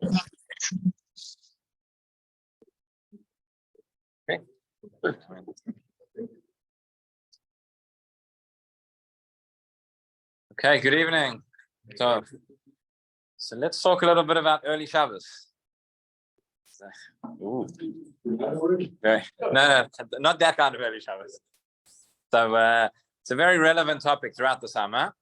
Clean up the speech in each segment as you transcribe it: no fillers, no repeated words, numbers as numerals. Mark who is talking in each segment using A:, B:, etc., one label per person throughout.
A: Okay. Okay, good evening. So let's talk a little bit about early Shabbos. Ooh. Okay. No, not that kind of early Shabbos. So it's a very relevant topic throughout the summer.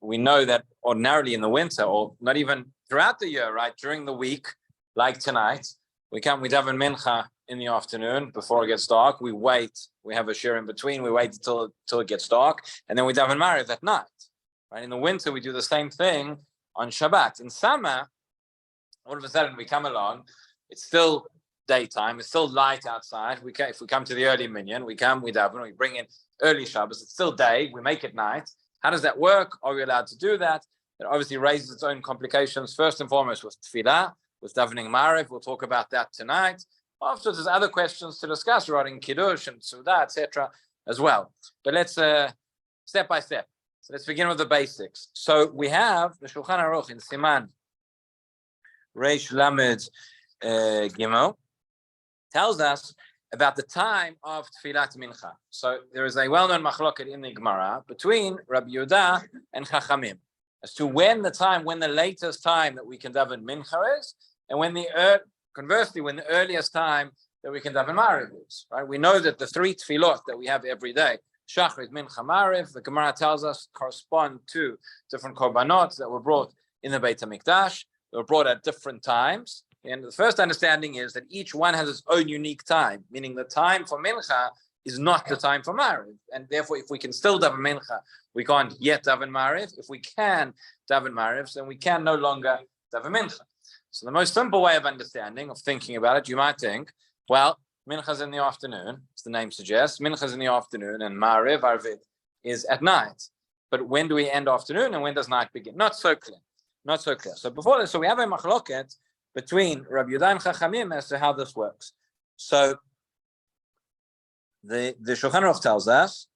A: We know that ordinarily in the winter, or not even throughout the year, right, during the week, like tonight, we daven Mincha in the afternoon before it gets dark. We wait. We have a shiur in between. We wait until it gets dark, and then we daven Maariv at night. Right? In the winter, we do the same thing on Shabbat. In summer, all of a sudden we come along. It's still daytime. It's still light outside. If we come to the early minyan, we daven. We bring in early Shabbos. It's still day. We make it night. How does that work? Are we allowed to do that? It obviously raises its own complications. First and foremost with tefillah, with davening Maariv. We'll talk about that tonight. After, there's other questions to discuss regarding Kiddush and Suda, etc. as well. But let's step by step. So let's begin with the basics. So we have the Shulchan Aruch in Siman Reish Lamed Gimel tells us about the time of Tfilat Mincha. So there is a well-known machloket in the Gemara between Rabbi Yehuda and Chachamim as to when the latest time that we can daven Mincha is, and conversely, when the earliest time that we can daven Maariv is. Right? We know that the three tefillot that we have every day, Shachrit, Mincha, Maariv, the Gemara tells us correspond to different korbanot that were brought in the Beit HaMikdash. They were brought at different times. And the first understanding is that each one has its own unique time, meaning the time for Mincha is not the time for Maariv. And therefore, if we can still daven Mincha, we can't yet daven Maariv. If we can daven Maariv, then we can no longer daven Mincha. So the most simple way of understanding, of thinking about it, you might think, well, Mincha's in the afternoon, as the name suggests. Mincha's in the afternoon, and Maariv, Arvid, is at night. But when do we end afternoon, and when does night begin? Not so clear. Not so clear. So before this, so we have a machloket between Rabbi Yehuda and Chachamim as to how this works. So the Shulchan Aruch tells us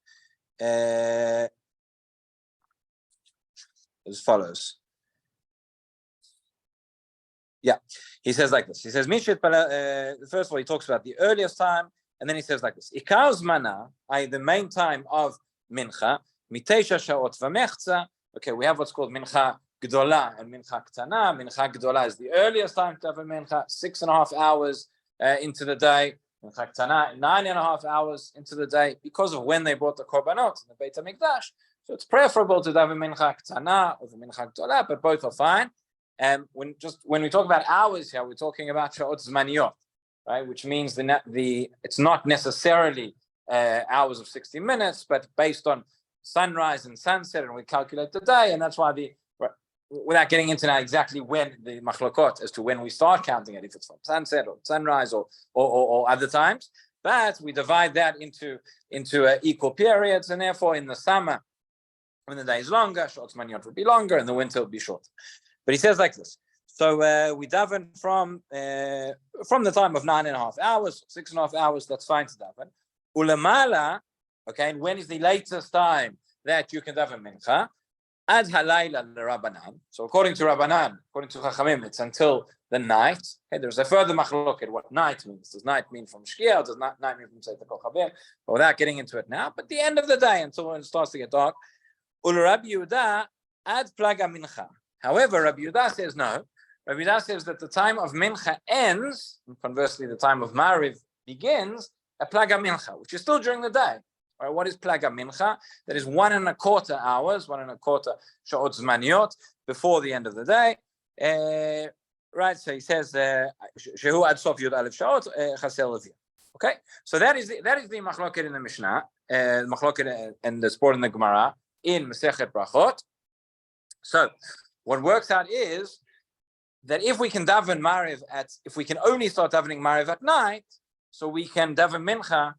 A: as follows. Yeah, he says like this. He says, first of all, he talks about the earliest time, and then he says like this. Ikar zmana, the main time of Mincha, mitesha shaot v'mechza. Okay, we have what's called Mincha Gdola and Mincha Ktana. Mincha Gdola is the earliest time to have a Mincha, 6.5 hours into the day. Mincha Ktana, 9.5 hours into the day, because of when they brought the korbanot in the Beit HaMikdash. So it's preferable to have a Mincha Ktana or the Mincha Gdola, but both are fine. And when we talk about hours here, we're talking about Sha'ot Zmaniyot, right? Which means it's not necessarily hours of 60 minutes, but based on sunrise and sunset, and we calculate the day, and that's why without getting into now exactly when the machlokot as to when we start counting it, if it's from sunset or sunrise or other times, but we divide that into equal periods, and therefore in the summer, when the day is longer, Sha'ot Zmaniyot will be longer, and the winter will be shorter. But he says like this. So we daven from the time of 9.5 hours, 6.5 hours, that's fine to daven. Ulamala, okay, and when is the latest time that you can daven Mincha? Ad halayla l'Rabbanan. So according to Rabbanan, according to Chachamim, it's until the night. Okay, there's a further machlok at what night means. Does night mean from Shkia, or does night mean from Seit HaKochavim? But without getting into it now, but the end of the day, until when it starts to get dark. Ul Rabbi Yehuda ad plaga Mincha. However, Rabbi Yehuda says no. Rabbi Yehuda says that the time of Mincha ends, and conversely, the time of Maariv begins at Plaga Mincha, which is still during the day. All right, what is Plaga Mincha? That is 1.25 hours, 1.25 Sha'ot Zmaniyot before the end of the day. Right, so he says, Shehu ad sof Yud Aleph Sha'ot Chaser Levia. Okay, so that is the machloket in the Mishnah, machloket and the sport in the Gemara in Masechet Brachot. So what works out is that if we can daven Maariv if we can only start davening Maariv at night, so we can daven Mincha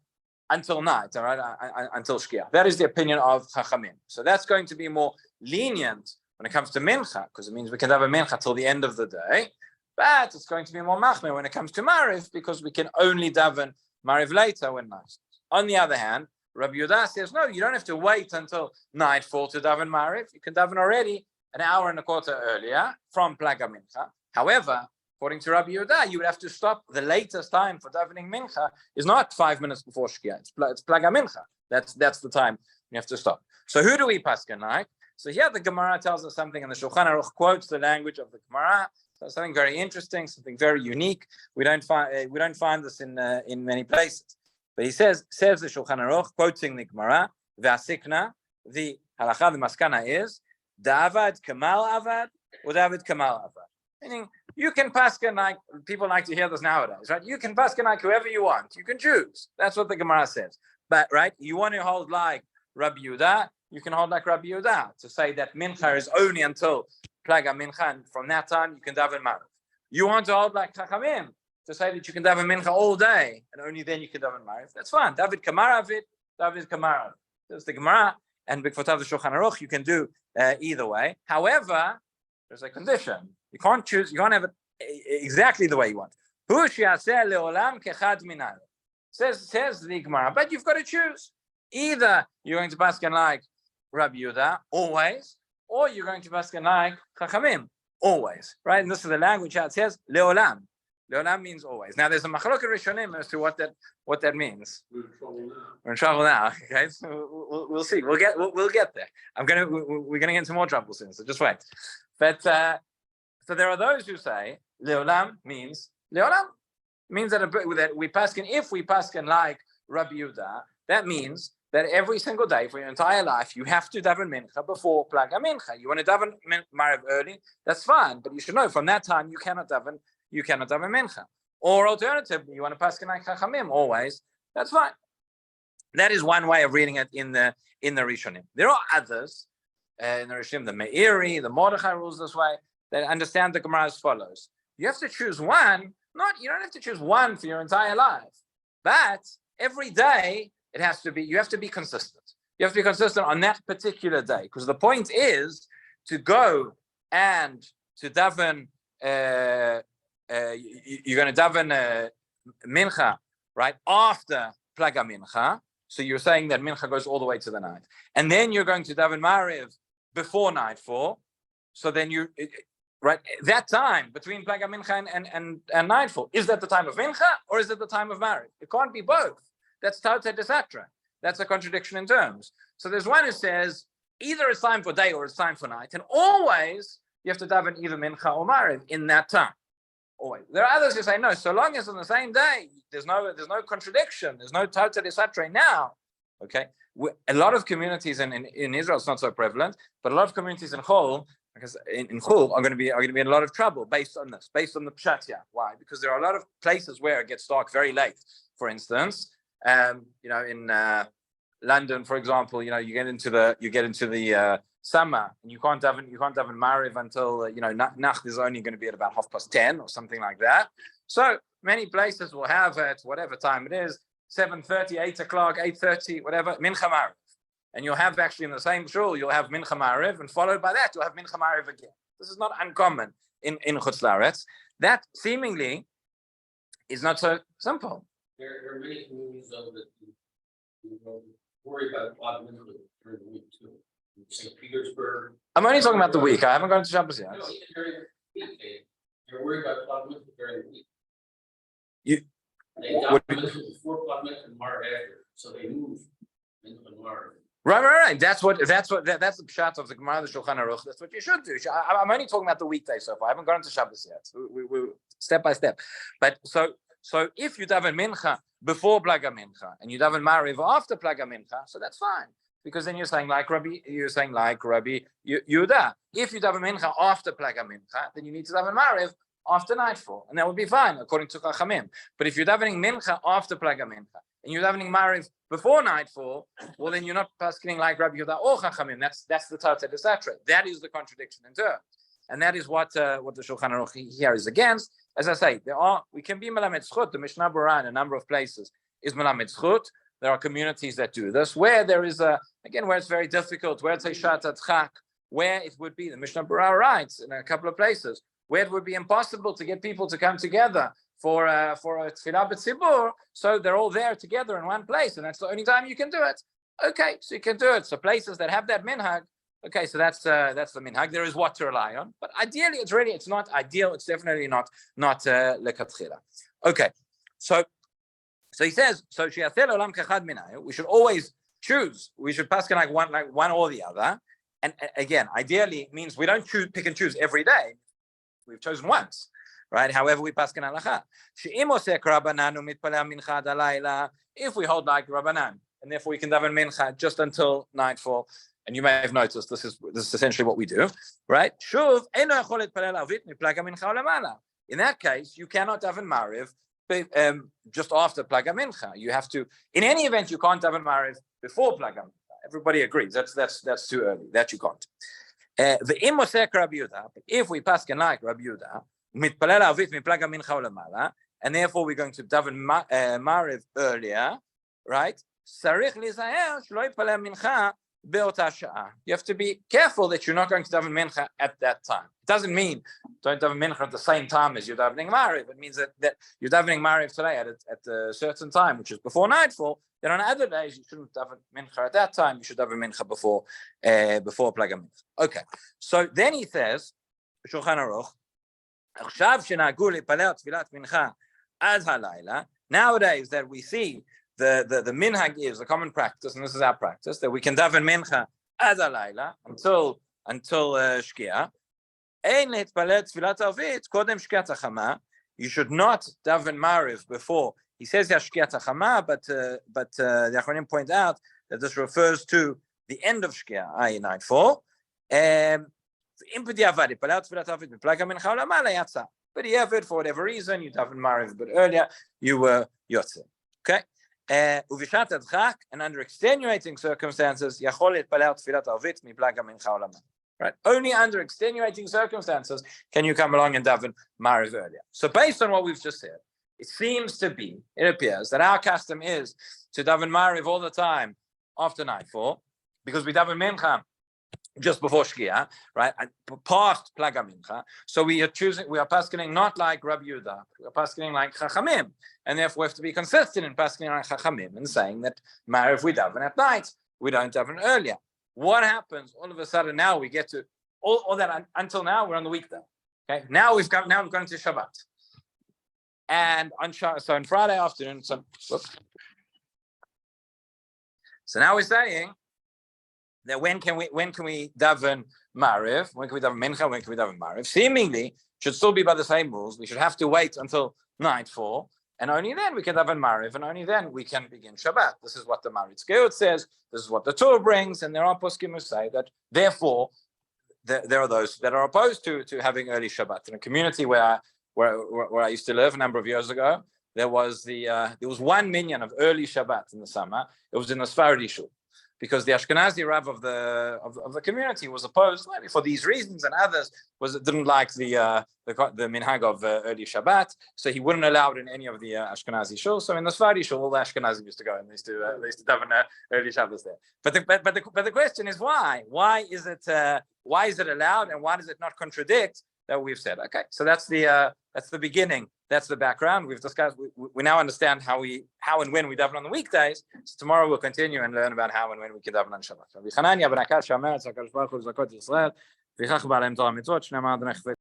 A: until night, all right, until Shkia. That is the opinion of Chachamim. So that's going to be more lenient when it comes to Mincha, because it means we can daven Mincha till the end of the day. But it's going to be more machmir when it comes to Maariv, because we can only daven Maariv later when night. On the other hand, Rabbi Yehuda says, no, you don't have to wait until nightfall to daven Maariv. You can daven already 1.25 hours earlier from Plaga Mincha. However, according to Rabbi Yehuda, you would have to stop. The latest time for davening mincha is not 5 minutes before Shkia. It's plaga mincha. That's the time you have to stop. So who do we paskin like? So here the Gemara tells us something, and the Shulchan Aruch quotes the language of the Gemara. So something very interesting, something very unique. We don't find this in many places. But he says the Shulchan Aruch, quoting the Gemara, V'asikna, the halacha, the maskana is Davad Kamal Avad or David Kamal Avad. Meaning you can paskin like, people like to hear this nowadays, right? You can paskin like whoever you want. You can choose. That's what the Gemara says. But right, you want to hold like Rabbi Yehuda, you can hold like Rabbi Yehuda to say that mincha is only until plaga mincha, and from that time you can daven Maariv. You want to hold like Chachamim to say that you can daven mincha all day and only then you can daven Maariv. That's fine. David Kamaravid, David Kamaravid. That's the Gemara, and B'kvotav the Shulchan Aruch, you can do either way. However, there's a condition. You can't choose. You can't have it exactly the way you want. Hu she'aseh le'olam kechad minay. Says the Gemara, but you've got to choose. Either you're going to paskin like Rabbi Yehuda always, or you're going to paskin like Chachamim always, right? And this is the language how it says le'olam. Le'olam means always. Now there's a machloket rishonim as to what that means. We're in trouble now. Okay, so we'll see. We'll get there. We're gonna get into more trouble soon. So just wait. But so there are those who say le'olam means le'olam. Means that we paskin, if we paskin like Rabbi Yehuda, that means that every single day for your entire life you have to daven mincha before plaga mincha. You want to daven Maariv early, that's fine, but you should know from that time you cannot daven mincha. Or alternatively, you want to paskin like Chachamim always, that's fine. That is one way of reading it in the Rishonim. There are others in the Rishonim, the Meiri, the Mordechai rules this way. They understand the Gemara as follows: you have to choose one. You don't have to choose one for your entire life, but every day you have to be consistent. You have to be consistent on that particular day, because the point is to go and to daven. You're going to daven mincha right after plaga mincha. So you're saying that mincha goes all the way to the night, and then you're going to daven Maariv before nightfall. So then right, that time between plaga mincha and nightfall, is that the time of mincha or is it the time of Maariv? It can't be both. That's tauta desatra. That's a contradiction in terms. So there's one who says either it's time for day or it's time for night, and always you have to daven either mincha or Maariv in that time. Always. There are others who say no. So long as on the same day, there's no contradiction. There's no tauta desatra now. Okay. A lot of communities in Israel, it's not so prevalent, but a lot of communities in Chol, because in Chul are going to be in a lot of trouble based on this, based on the pshat. Why? Because there are a lot of places where it gets dark very late. For instance, in London, for example, you get into the summer and you can't daven Maariv until Nacht is only going to be at about 10:30 or something like that. So many places will have at whatever time it is, 7:30, 8 o'clock, 8:30, whatever, mincha Maariv. And you'll have actually in the same shul, you'll have mincha Maariv, and followed by that, you'll have mincha Maariv again. This is not uncommon in Chutz La'aretz. That seemingly is not so simple.
B: There are many communities though that worry about odd mincha during the week too. St. Petersburg.
A: I'm only talking about the week. I haven't gone to Shabbos yet.
B: No, even during the week, they're worried about odd mincha during the week. They got mincha before odd mincha and Maariv after, so they move mincha and Maariv.
A: Right. That's the pshat of the Gemara, the Shulchan Aruch. That's what you should do. I'm only talking about the weekday so far. I haven't gone into Shabbos yet. We step by step. But so if you daven mincha before plaga mincha and you daven Maariv after plaga mincha, so that's fine, because then you're saying like Rabbi Yehuda. If you daven mincha after plaga mincha, then you need to daven Maariv after nightfall, and that would be fine according to Chachamim. But if you're davening mincha after plaga mincha and you're davening Maariv before nightfall, well, then you're not paskening like Rabbi Yehuda or Chachamim. That's the tauta desatra. That is the contradiction in terms, and that is what the Shulchan Aruch here is against. As I say, we can be melamed zchut. The Mishnah Berurah in a number of places is melamed zchut. There are communities that do this, where there is where it's very difficult, where it's a shatat chak, where it would be, the Mishnah Berurah writes in a couple of places, where it would be impossible to get people to come together for a tefillah b'tzibur, so they're all there together in one place, and that's the only time you can do it. Okay, so you can do it. So places that have that minhag, Okay, so that's the minhag. There is what to rely on, but ideally, it's not ideal. It's definitely not lekatchila. Okay, so he says we should always choose. We should pass like one or the other. And again, ideally it means we don't pick and choose every day. We've chosen once, right? However, we pass halacha. If we hold like Rabbanan, and therefore we can daven mincha just until nightfall. And you may have noticed this is essentially what we do, right? In that case, you cannot daven Maariv just after plaga mincha. You have to. In any event, you can't daven Maariv before plaga mincha. Everybody agrees that's too early. That you can't. The imosek Rabbi Yehuda. If we pass like Rabbi Yehuda, mitpalel avit miplaga mincha olamala, and therefore we're going to daven Maariv earlier, right? Sarich lizayer shlo yipalel mincha. You have to be careful that you're not going to daven mincha at that time. It doesn't mean don't daven mincha at the same time as you're davening Maariv. It means that you're davening Maariv today at a certain time, which is before nightfall. Then on other days you shouldn't daven mincha at that time. You should daven mincha before plaga mincha. Okay. So then he says, Shulchan Aruch, nowadays that we see the minhag is the common practice, and this is our practice, that we can daven mincha as halayla until shkia. You should not daven Maariv before. He says shkia chama, but the Achronim point out that this refers to the end of shkia, i.e. nightfall. But for whatever reason, you daven Maariv a bit earlier, you were yotze. Okay. And under extenuating circumstances, right? Only under extenuating circumstances can you come along and daven Maariv earlier. So based on what we've just said, it appears that our custom is to daven Maariv all the time after nightfall, because we daven mincha just before shkia, right? And past plaga mincha. So we are paskening not like Rabbi Yehuda, we are paskening like Chachamim. And therefore we have to be consistent in paskening like Chachamim and saying that Maariv we daven at night, we don't daven earlier. What happens all of a sudden now we get to all that until now we're on the weekday. Okay, now we've gone to Shabbat. And on Friday afternoon, so now we're saying that when can we daven Maariv? When can we daven Mincha? When can we daven Maariv? Seemingly, should still be by the same rules. We should have to wait until nightfall, and only then we can daven Maariv, and only then we can begin Shabbat. This is what the Maariv says. This is what the Torah brings, and there are poskim who say that. Therefore, there are those that are opposed to having early Shabbat. In a community where I used to live a number of years ago, there was one minyan of early Shabbat in the summer. It was in the Sephardi shul, because the Ashkenazi Rav of the community was opposed, maybe for these reasons, and others didn't like the minhag of early Shabbat, so he wouldn't allow it in any of the Ashkenazi shuls. So in the Sephardi shul, all the Ashkenazi used to go and they used to daven early Shabbos there. But the question is why? Why is it allowed, and why does it not contradict that we've said? Okay, so that's the beginning. That's the background. We've discussed. We now understand how and when we daven on the weekdays. So tomorrow we'll continue and learn about how and when we can daven on Shabbat.